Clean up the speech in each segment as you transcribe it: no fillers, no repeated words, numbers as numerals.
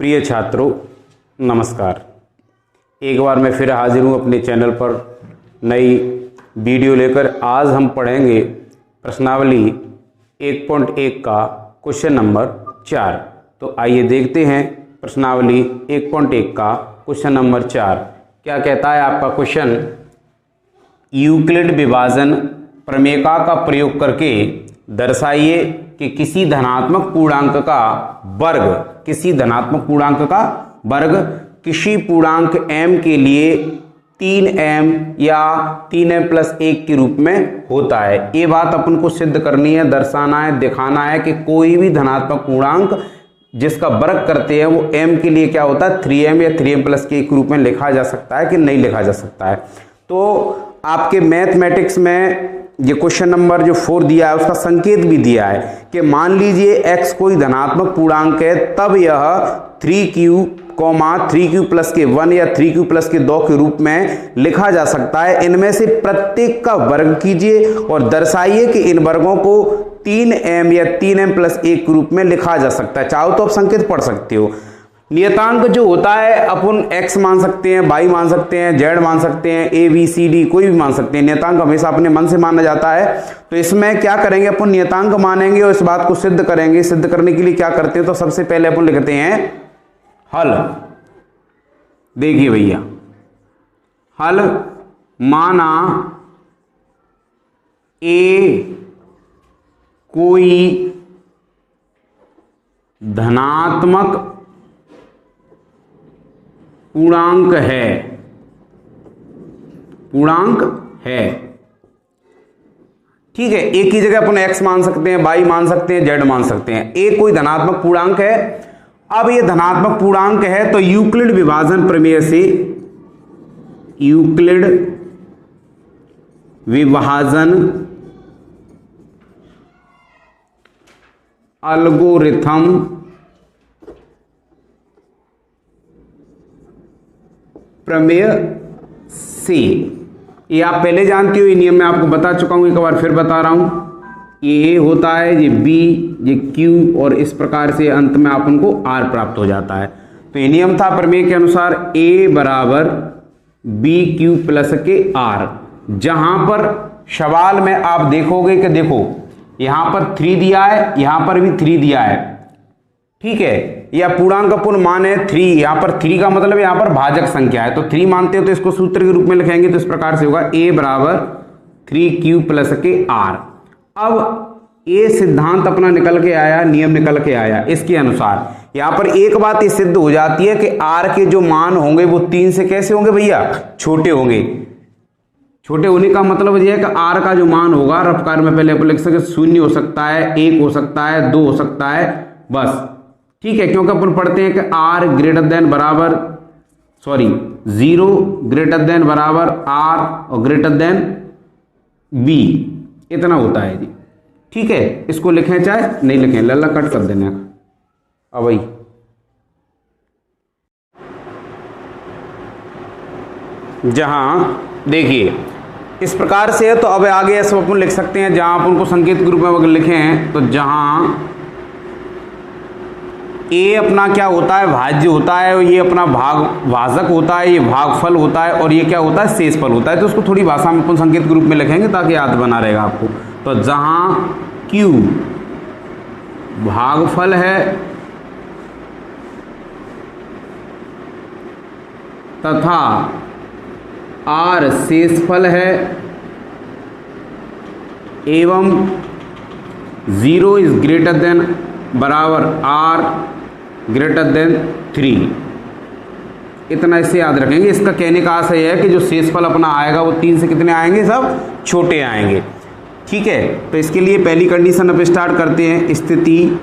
प्रिय छात्रों नमस्कार। एक बार मैं फिर हाजिर हूँ अपने चैनल पर नई वीडियो लेकर। आज हम पढ़ेंगे प्रश्नावली 1.1 का क्वेश्चन नंबर 4। तो आइए देखते हैं प्रश्नावली 1.1 का क्वेश्चन नंबर 4 क्या कहता है। आपका क्वेश्चन, यूक्लिड विभाजन प्रमेयिका का प्रयोग करके दर्शाइए कि किसी धनात्मक पूर्णांक का वर्ग किसी पूर्णांक m के लिए 3m या 3m प्लस 1 के रूप में होता है। ये बात अपन को सिद्ध करनी है, दर्शाना है, दिखाना है कि कोई भी धनात्मक पूर्णांक जिसका वर्ग करते हैं वो m के लिए क्या होता है 3m या 3m प्लस के 1 के रूप में लिखा जा सकता है कि नहीं लिखा जा सकता है। तो आपके मैथमेटिक्स में ये क्वेश्चन नंबर जो 4 दिया है उसका संकेत भी दिया है कि मान लीजिए x कोई धनात्मक पूर्णांक है, तब यह 3q प्लस के 1 या 3q प्लस के 2 के रूप में लिखा जा सकता है। इनमें से प्रत्येक का वर्ग कीजिए और दर्शाइए कि इन वर्गों को 3m या 3m प्लस 1 के रूप में लिखा जा सकता है। चाहो तो आप संकेत पढ़ सकते हो। नियतांक जो होता है अपन x मान सकते हैं, y मान सकते हैं, z मान सकते हैं, a b c d कोई भी मान सकते हैं। नियतांक हमेशा अपने मन से माना जाता है। तो इसमें क्या करेंगे, अपन नियतांक मानेंगे और इस बात को सिद्ध करेंगे। सिद्ध करने के लिए क्या करते हैं, तो सबसे पहले अपन लिखते हैं हल। देखिए भैया, हल माना a कोई धनात्मक पूर्णांक है, ठीक है। एक ही जगह अपन x मान सकते हैं, y मान सकते हैं, z मान सकते हैं। a कोई धनात्मक पूर्णांक है। अब ये धनात्मक पूर्णांक है तो यूक्लिड विभाजन प्रमेय से, यूक्लिड विभाजन एल्गोरिथम प्रमेय से, ये आप पहले जानते हो, ये नियम मैं आपको बता चुका हूं, एक बार फिर बता रहा हूं। ये A होता है, ये B, ये Q और इस प्रकार से अंत में अपन को R प्राप्त हो जाता है। तो ये नियम था प्रमेय के अनुसार A बराबर BQ प्लस के R। जहां पर सवाल में आप देखोगे कि देखो यहां पर 3 दिया है, यहां पर भी 3 दिया है, ठीक है। या पूर्णांक अपन मान है 3, यहां पर 3 का मतलब यहां पर भाजक संख्या है, तो 3 मानते हो तो इसको सूत्र के रूप में लिखेंगे तो इस प्रकार से होगा A बराबर 3Q प्लस के R। अब ये सिद्धांत अपना निकल के आया, नियम निकल के आया। इसके अनुसार यहां पर एक बात ये सिद्ध हो जाती है कि R के जो मान होंगे वो 3 से कैसे होंगे भैया, छोटे होंगे। छोटे होने का मतलब यह है कि R का जो मान होगा, रफ्तार में पहले अपन लिख सकते 0 हो सकता है, 1 हो सकता है, 2 हो सकता है, बस, ठीक है। क्योंकि अपन पढ़ते हैं कि R ग्रेटर देन बराबर 0 ग्रेटर देन बराबर R और ग्रेटर देन B, इतना होता है जी, ठीक है। इसको लिखें चाहे नहीं लिखें, लल्ला कट कर देने का। अब भाई जहां देखिए इस प्रकार से है, तो अब आगे ऐसा अपन लिख सकते हैं, जहां अपन को संकेत के रूप में अगर लिखे हैं तो जहां A अपना क्या होता है, भाज्य होता है, ये अपना भाजक होता है, ये भागफल होता है और ये क्या होता है, शेषफल होता है। तो उसको थोड़ी भाषा में अपन संकेत के रूप में लिखेंगे ताकि याद बना रहेगा आपको। तो जहां Q भागफल है तथा R शेषफल है एवं 0 इज ग्रेटर देन बराबर R ग्रेटर देन 3, इतना इससे याद रखेंगे। इसका कहने का आशय है कि जो शेषफल अपना आएगा वो 3 से कितने आएंगे, सब छोटे आएंगे, ठीक है। तो इसके लिए पहली कंडीशन अब स्टार्ट करते हैं। स्थिति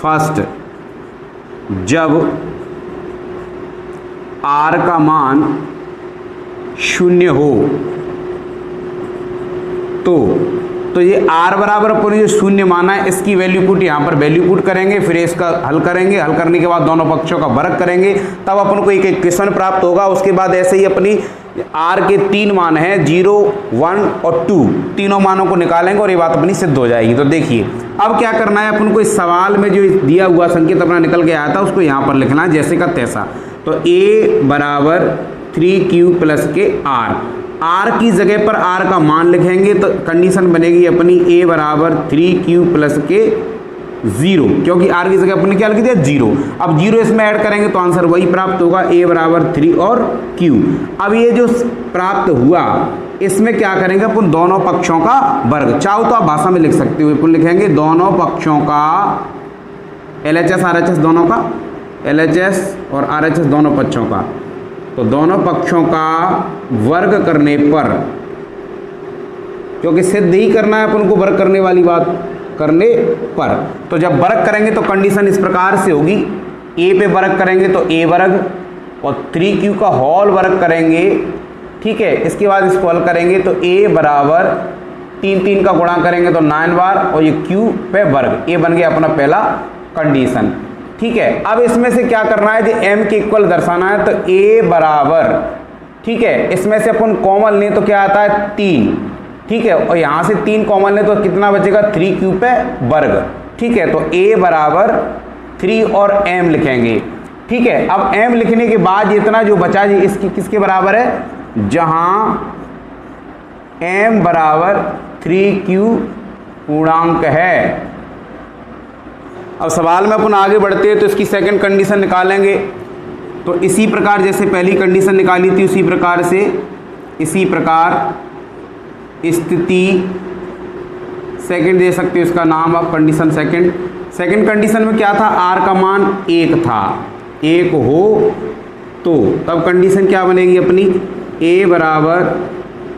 फर्स्ट, जब R का मान 0 हो तो ये R बराबर अपन जो 0 माना है इसकी वैल्यू पुट यहाँ पर वैल्यू पुट करेंगे, फिर इसका हल करेंगे। हल करने के बाद दोनों पक्षों का वर्ग करेंगे, तब अपन को एक इक्वेशन प्राप्त होगा। उसके बाद ऐसे ही अपनी आर के 3 मान हैं 0, 1 और 2, तीनों मानों को निकालेंगे और ये बात अपनी सिद्ध हो जाएगी। तो देखिए अब क्या करना है अपन को, इस सवाल में जो दिया हुआ संकेत अपना निकल के आया था उसको यहाँ पर लिखना है जैसे का तैसा। तो a बराबर 3q प्लस के r की जगह पर r का मान लिखेंगे तो कंडीशन बनेगी अपनी a बराबर 3q प्लस के 0, क्योंकि r की जगह अपने क्या लिख दिया 0। अब 0 इसमें ऐड करेंगे तो आंसर वही प्राप्त होगा, a बराबर 3 और q। अब ये जो प्राप्त हुआ इसमें क्या करेंगे अपन, दोनों पक्षों का वर्ग, चाहो तो आप भाषा में लिख सकते हो, अपन लिखेंगे दोनों पक्षों का LHS RHS दोनों का, LHS और RHS दोनों पक्षों का, तो दोनों पक्षों का वर्ग करने पर, क्योंकि सिद्ध ही करना है अपन को वर्ग करने वाली बात करने पर, तो जब वर्ग करेंगे तो कंडीशन इस प्रकार से होगी, a पे वर्ग करेंगे तो a वर्ग और 3q का होल वर्ग करेंगे, ठीक है। इसके बाद इसको हल करेंगे तो a बराबर 3 का गुणा करेंगे तो 9 बार और ये q पे वर्ग, ये बन गया अपना पहला कंडीशन, ठीक है। अब इसमें से क्या करना है, जो m के इक्वल दर्शाना है तो a बराबर, ठीक है, इसमें से अपन कॉमन लें तो क्या आता है 3, ठीक है, और यहाँ से 3 कॉमन लें तो कितना बचेगा 3q पे वर्ग, ठीक है। तो a बराबर 3 और m लिखेंगे, ठीक है। अब m लिखने के बाद इतना जो बचा जी इसकी किसके बराबर है, जहां m बराबर 3q पूर्णांक है। अब सवाल में अपन आगे बढ़ते हैं तो इसकी सेकंड कंडीशन निकालेंगे, तो इसी प्रकार जैसे पहली कंडीशन निकाली थी उसी प्रकार से, इसी प्रकार स्थिति सेकंड दे सकते हो, इसका नाम आप कंडीशन सेकंड कंडीशन में क्या था, r का मान 1 था, 1 हो तो तब कंडीशन क्या बनेगी अपनी, a बराबर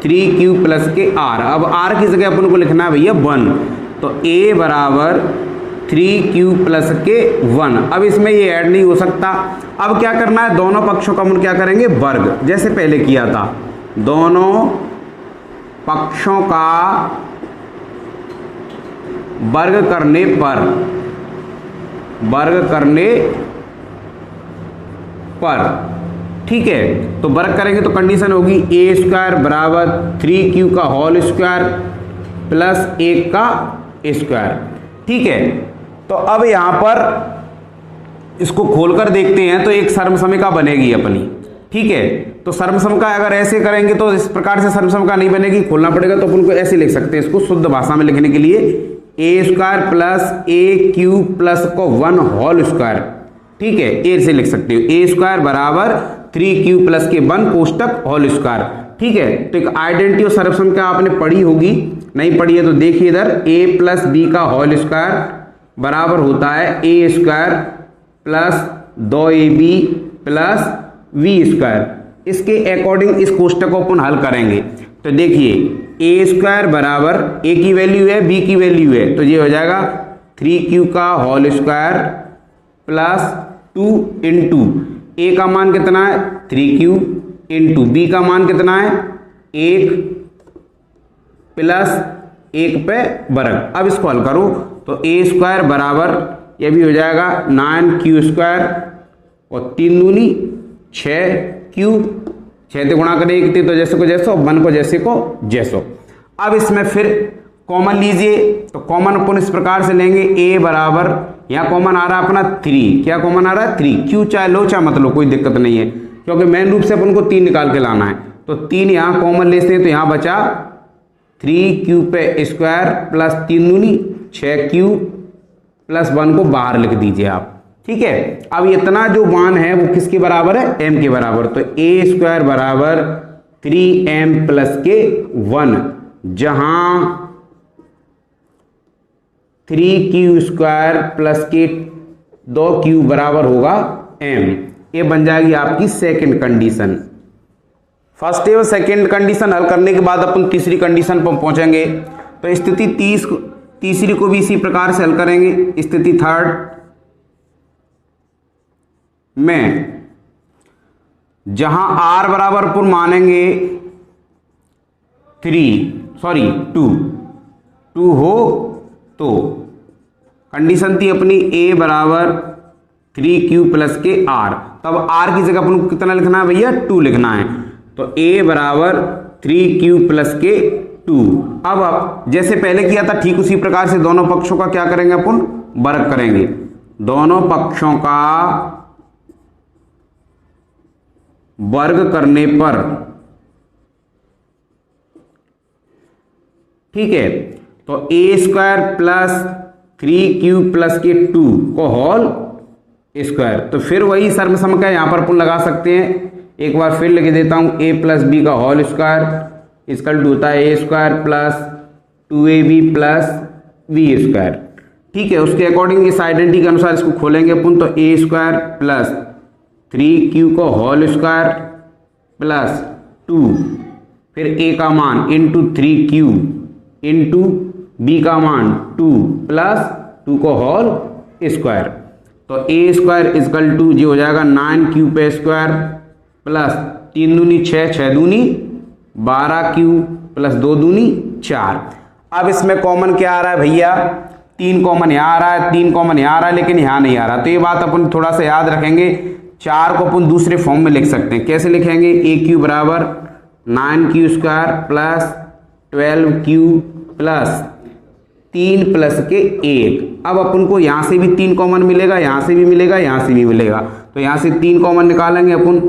3q प्लस के r। अब r की जगह अपन को लिखना है भैया 1, तो a बराबर 3q प्लस के 1। अब इसमें ये ऐड नहीं हो सकता, अब क्या करना है, दोनों पक्षों का अपन क्या करेंगे वर्ग, जैसे पहले किया था, दोनों पक्षों का वर्ग करने पर, ठीक है। तो वर्ग करेंगे तो कंडीशन होगी a स्क्वायर बराबर 3q का होल स्क्वायर प्लस 1 का स्क्वायर, ठीक है। तो अब यहाँ पर इसको खोलकर देखते हैं तो एक सर्वसमिका बनेगी अपनी, ठीक है। तो सर्वसमिका अगर ऐसे करेंगे तो इस प्रकार से सर्वसमिका नहीं बनेगी, खोलना पड़ेगा, तो अपन को ऐसे लिख सकते हैं इसको शुद्ध भाषा में लिखने के लिए, a square plus aq plus को 1 होल स्क्वायर, ठीक है, ए से लिख सकते हो, a स्क्वायर बराबर 3q प्लस के 1 कोष्टक होल स्क्वायर, ठीक है। तो एक आइडेंटिटी और सर्वसमिका आपने पढ़ी होगी, नहीं पढ़ी है तो देखिए इधर a प्लस b का होल स्क्वायर बराबर होता है a square plus 2ab plus v square. इसके अकॉर्डिंग इस कोष्टक को अपन हल करेंगे तो देखिए a स्क्वायर बराबर a की वैल्यू है, b की वैल्यू है, तो ये हो जाएगा 3q का whole square plus 2 into a का मान कितना है 3q इंटू b का मान कितना है 1 प्लस 1 पे वर्ग। अब इसको हल करो तो a स्क्वायर बराबर ये भी हो जाएगा 9q स्क्वायर और 3 दूनी 6q, 6 से गुणा करें 1 तो जैसे को जैसो, 1 को जैसे को जैसो। अब इसमें फिर कॉमन लीजिए तो कॉमन अपन इस प्रकार से लेंगे, a बराबर यहाँ कॉमन आ रहा है अपना 3, क्या कॉमन आ रहा है 3, q चाहे लो चाहे मत लो कोई दिक्कत नहीं है, क्योंकि मेन रूप से अपन को 3 निकाल के लाना है। तो 3 यहाँ कॉमन लेते हैं तो यहाँ बचा 3q पे स्क्वायर प्लस 3 दूनी 6q प्लस 1 को बाहर लिख दीजिए आप, ठीक है। अब इतना जो मान है वो किसके बराबर है, m के बराबर, तो a स्क्वायर बराबर 3m प्लस के 1, जहां 3q स्क्वायर प्लस के 2q बराबर होगा m। ये बन जाएगी आपकी सेकंड कंडीशन। फर्स्ट एवं सेकंड कंडीशन हल करने के बाद अपन तीसरी कंडीशन पर पहुंचेंगे। तो स्थिति तीसरी को भी इसी प्रकार से हल करेंगे। स्थिति थर्ड में जहां r बराबर पर मानेंगे 2 हो तो कंडीशन थी अपनी a बराबर 3q प्लस के r, तब r की जगह अपन को कितना लिखना है भैया 2 लिखना है। तो a बराबर 3q प्लस के 2। अब जैसे पहले किया था ठीक उसी प्रकार से दोनों पक्षों का क्या करेंगे अपन, वर्ग करेंगे। दोनों पक्षों का वर्ग करने पर, ठीक है, तो a square plus 3q plus के 2 को होल स्क्वायर। तो फिर वही सर्वसम का यहां पर अपन लगा सकते हैं। एक बार फिर लिख देता हूं, a प्लस बी का होल स्क्वायर इक्वल टू होता है a square plus 2ab plus b square. ठीक है, उसके अकॉर्डिंग इस आइडेंटिटी के अनुसार इसको खोलेंगे अपन, तो a स्क्वायर प्लस 3q को होल स्क्वायर प्लस 2, फिर a का मान इंटू 3q इंटू b का मान 2 प्लस 2 को होल स्क्वायर। तो a स्क्वायर इक्वल टू जी हो जाएगा 9q पे स्क्वायर प्लस 3 दूनी 6, 6 दूनी 12q प्लस 2 दूनी 4। अब इसमें कॉमन क्या आ रहा है भैया, 3 कॉमन यहाँ आ रहा है, 3 कॉमन यहाँ आ रहा है, लेकिन यहाँ नहीं आ रहा। तो ये बात अपन थोड़ा सा याद रखेंगे। 4 को अपन दूसरे फॉर्म में लिख सकते हैं। कैसे लिखेंगे, aq बराबर 9q square plus 12q plus 3 plus के 1। अब अपन को यहाँ से भी 3 कॉमन मिलेगा, यहाँ से भी मिलेगा, यहाँ से भी मिलेगा। तो यहाँ से 3 कॉमन निकालेंगे अपन।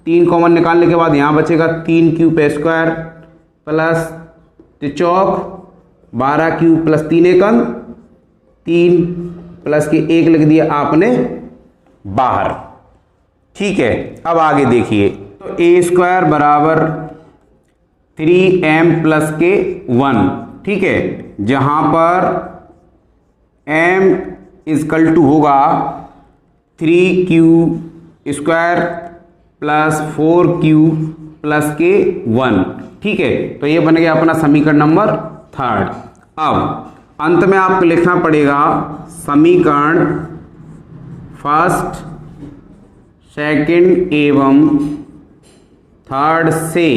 3 कॉमन निकालने के बाद यहाँ बचेगा 3q पे स्क्वायर प्लस चौक 12q प्लस 3 एकम 3 प्लस के 1 लिख दिया आपने बाहर। ठीक है, अब आगे देखिए, तो a स्क्वायर बराबर 3m प्लस के 1। ठीक है, जहां पर m इक्वल टू होगा 3q square plus 4q plus के 1। ठीक है, तो ये बन गया अपना समीकरण नंबर 3। अब अंत में आपको लिखना पड़ेगा समीकरण फर्स्ट, सेकंड एवं थर्ड से।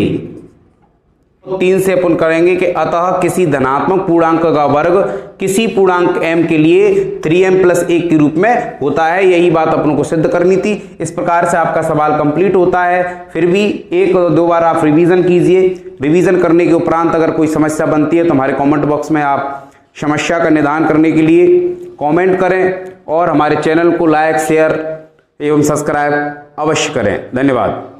3 से अपन करेंगे कि अतः किसी धनात्मक पूर्णांक का वर्ग किसी पूर्णांक m के लिए 3m प्लस 1 के रूप में होता है। यही बात अपन को सिद्ध करनी थी। इस प्रकार से आपका सवाल कंप्लीट होता है। फिर भी 1-2 बार आप रिवीजन कीजिए। रिवीजन करने के उपरांत अगर कोई समस्या बनती है तो हमारे कमेंट बॉक्स में आप समस्या का निदान करने के लिए कमेंट करें और हमारे चैनल को लाइक, शेयर एवं सब्सक्राइब अवश्य करें। धन्यवाद।